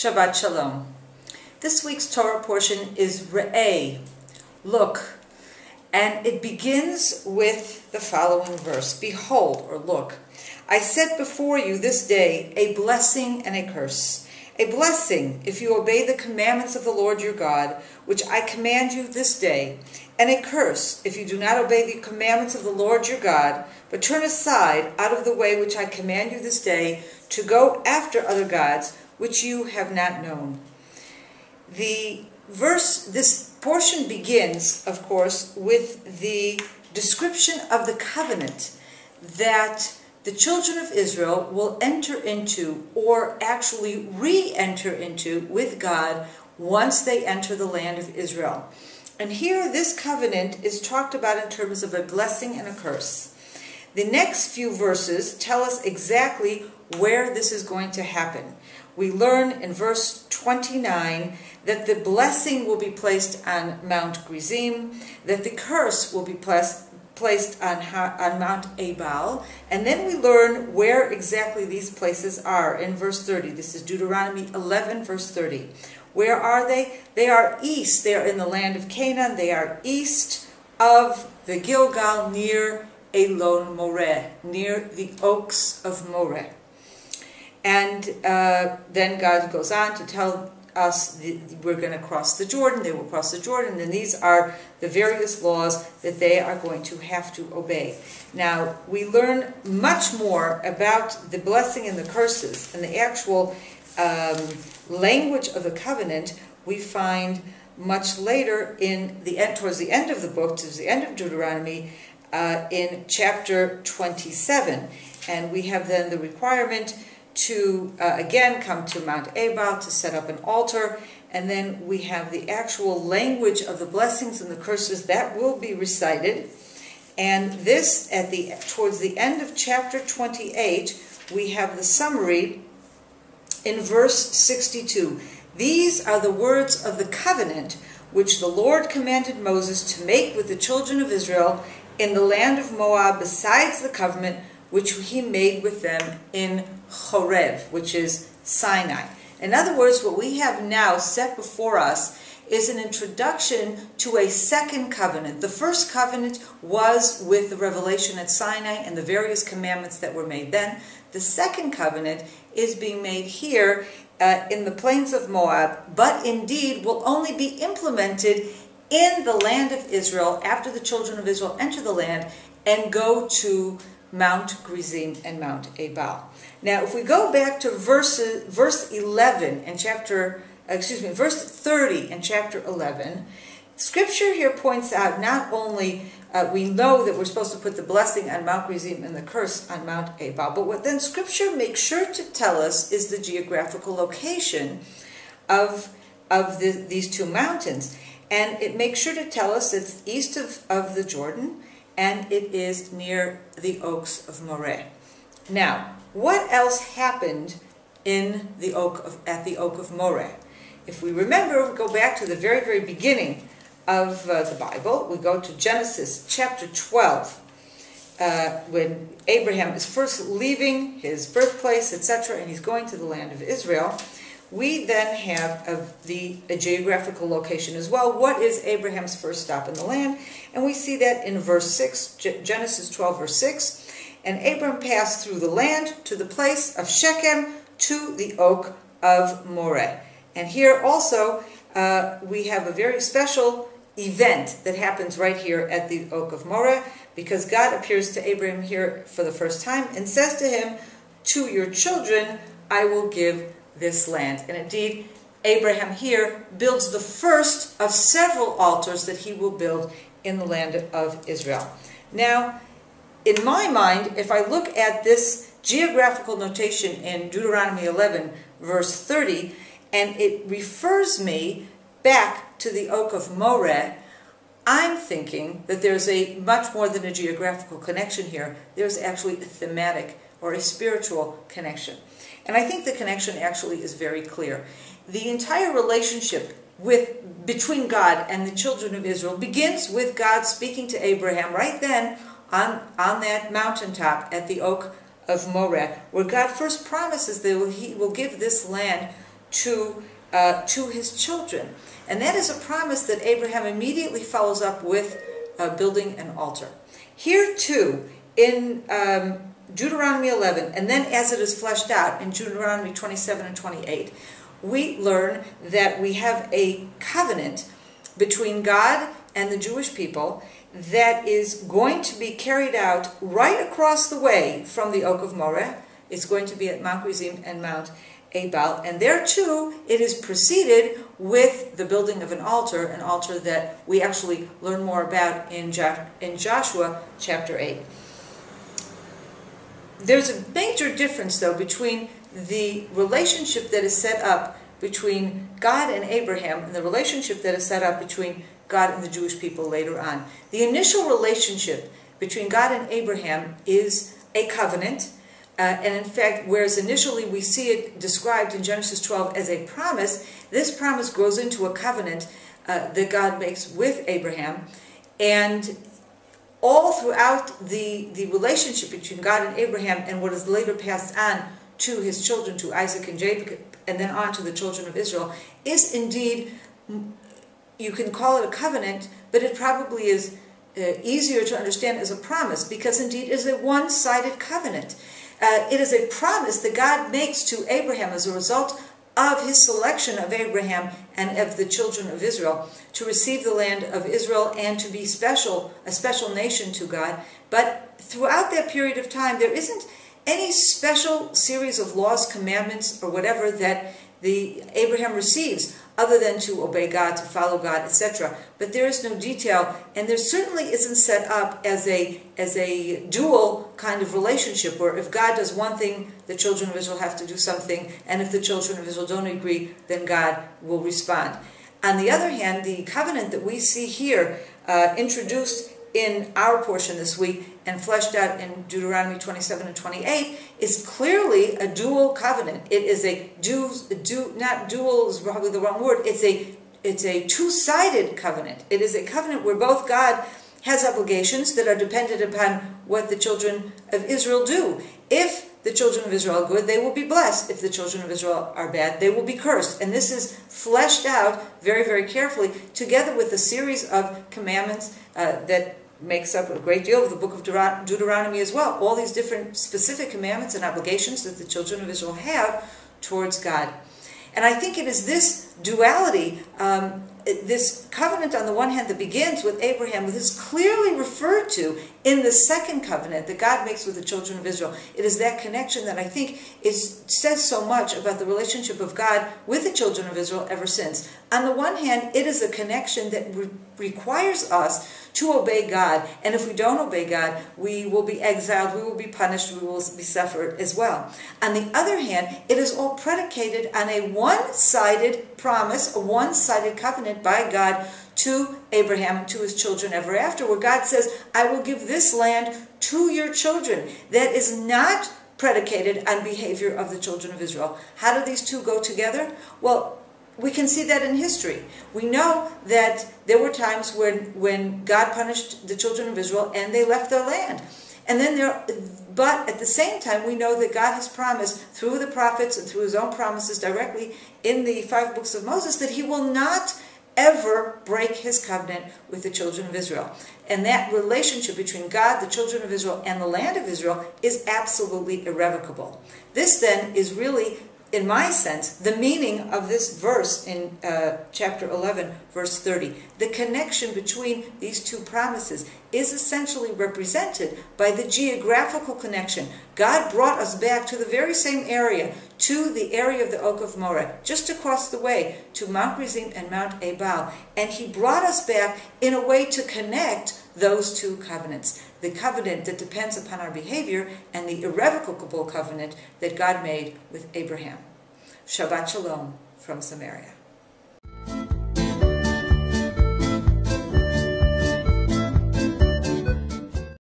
Shabbat Shalom. This week's Torah portion is Re'eh, look, and it begins with the following verse. Behold, or look, I set before you this day a blessing and a curse. A blessing if you obey the commandments of the Lord your God, which I command you this day, and a curse if you do not obey the commandments of the Lord your God, but turn aside out of the way which I command you this day, to go after other gods, which you have not known. This portion begins, of course, with the description of the covenant that the children of Israel will enter into, or actually re-enter into, with God once they enter the land of Israel. And here this covenant is talked about in terms of a blessing and a curse. The next few verses tell us exactly where this is going to happen. We learn in verse 29 that the blessing will be placed on Mount Gerizim, that the curse will be placed on Mount Ebal, and then we learn where exactly these places are in verse 30. This is Deuteronomy 11, verse 30. Where are they? They are east. They are in the land of Canaan. They are east of the Gilgal, near Elon Moreh, near the oaks of Moreh. And then God goes on to tell us we're going to cross the Jordan. They will cross the Jordan, and these are the various laws that they are going to have to obey. Now, we learn much more about the blessing and the curses and the actual language of the covenant we find much later towards the end of the book, towards the end of Deuteronomy, in chapter 27. And we have then the requirement to again come to Mount Ebal to set up an altar, and then we have the actual language of the blessings and the curses that will be recited. And this, towards the end of chapter 28, we have the summary in verse 62. These are the words of the covenant which the Lord commanded Moses to make with the children of Israel in the land of Moab, besides the covenant which he made with them in Horeb, which is Sinai. In other words, what we have now set before us is an introduction to a second covenant. The first covenant was with the revelation at Sinai and the various commandments that were made then. The second covenant is being made here in the plains of Moab, but indeed will only be implemented in the land of Israel after the children of Israel enter the land and go to Mount Gerizim and Mount Ebal. Now, if we go back to verse 11 in verse 30 in chapter 11, Scripture here points out not only we know that we're supposed to put the blessing on Mount Gerizim and the curse on Mount Ebal, but what then Scripture makes sure to tell us is the geographical location of these two mountains. And it makes sure to tell us it's east of the Jordan, and it is near the oaks of Moreh. Now, what else happened at the oak of Moreh? If we remember, we go back to the very, very beginning of the Bible. We go to Genesis chapter 12, when Abraham is first leaving his birthplace, etc., and he's going to the land of Israel. We then have a geographical location as well. What is Abraham's first stop in the land? And we see that in verse 6, Genesis 12, verse 6. And Abram passed through the land to the place of Shechem, to the oak of Moreh. And here also we have a very special event that happens right here at the oak of Moreh, because God appears to Abraham here for the first time and says to him, "To your children I will give this land." And indeed, Abraham here builds the first of several altars that he will build in the land of Israel. Now, in my mind, if I look at this geographical notation in Deuteronomy 11, verse 30, and it refers me back to the oak of Moreh, I'm thinking that there's much more than a geographical connection here. There's actually a thematic or a spiritual connection. And I think the connection actually is very clear. The entire relationship between God and the children of Israel begins with God speaking to Abraham right then on that mountaintop at the oak of Moreh, where God first promises that he will give this land to his children. And that is a promise that Abraham immediately follows up with building an altar. Here too, in Deuteronomy 11, and then as it is fleshed out in Deuteronomy 27 and 28, we learn that we have a covenant between God and the Jewish people that is going to be carried out right across the way from the Oak of Moreh. It's going to be at Mount Gerizim and Mount Ebal, and there too it is preceded with the building of an altar that we actually learn more about in Joshua chapter 8. There's a major difference, though, between the relationship that is set up between God and Abraham and the relationship that is set up between God and the Jewish people later on. The initial relationship between God and Abraham is a covenant, and in fact, whereas initially we see it described in Genesis 12 as a promise, this promise grows into a covenant that God makes with Abraham. And all throughout the relationship between God and Abraham and what is later passed on to his children, to Isaac and Jacob, and then on to the children of Israel, is indeed, you can call it a covenant, but it probably is easier to understand as a promise, because indeed it is a one-sided covenant. It is a promise that God makes to Abraham as a result of his selection of Abraham and of the children of Israel to receive the land of Israel and to be a special nation to God. But throughout that period of time, there isn't any special series of laws, commandments, or whatever that Abraham receives, other than to obey God, to follow God, etc. But there is no detail, and there certainly isn't set up as a dual kind of relationship, where if God does one thing, the children of Israel have to do something, and if the children of Israel don't agree, then God will respond. On the other hand, the covenant that we see here introduced in our portion this week and fleshed out in Deuteronomy 27 and 28 is clearly a dual covenant. It is not dual is probably the wrong word. It's a two-sided covenant. It is a covenant where both God has obligations that are dependent upon what the children of Israel do. If the children of Israel are good, they will be blessed. If the children of Israel are bad, they will be cursed. And this is fleshed out very, very carefully, together with a series of commandments that makes up a great deal of the book of Deuteronomy as well. All these different specific commandments and obligations that the children of Israel have towards God. And I think it is this duality, this covenant on the one hand that begins with Abraham, that is clearly referred to in the second covenant that God makes with the children of Israel. It is that connection that I think says so much about the relationship of God with the children of Israel ever since. On the one hand, it is a connection that requires us to obey God, and if we don't obey God, we will be exiled, we will be punished, we will be suffered as well. On the other hand, it is all predicated on a one-sided promise, a one-sided covenant by God to Abraham and to his children ever after, where God says, I will give this land to your children. That is not predicated on behavior of the children of Israel. How do these two go together? Well, we can see that in history. We know that there were times when God punished the children of Israel and they left their land. And then but at the same time, we know that God has promised through the prophets and through his own promises directly in the 5 books of Moses that he will not ever break his covenant with the children of Israel. And that relationship between God, the children of Israel, and the land of Israel is absolutely irrevocable. This then is really, in my sense, the meaning of this verse in chapter 11, verse 30. The connection between these two promises is essentially represented by the geographical connection. God brought us back to the very same area, to the area of the Oak of Moreh, just across the way, to Mount Gerizim and Mount Ebal. And he brought us back in a way to connect those two covenants. The covenant that depends upon our behavior and the irrevocable covenant that God made with Abraham. Shabbat Shalom from Samaria.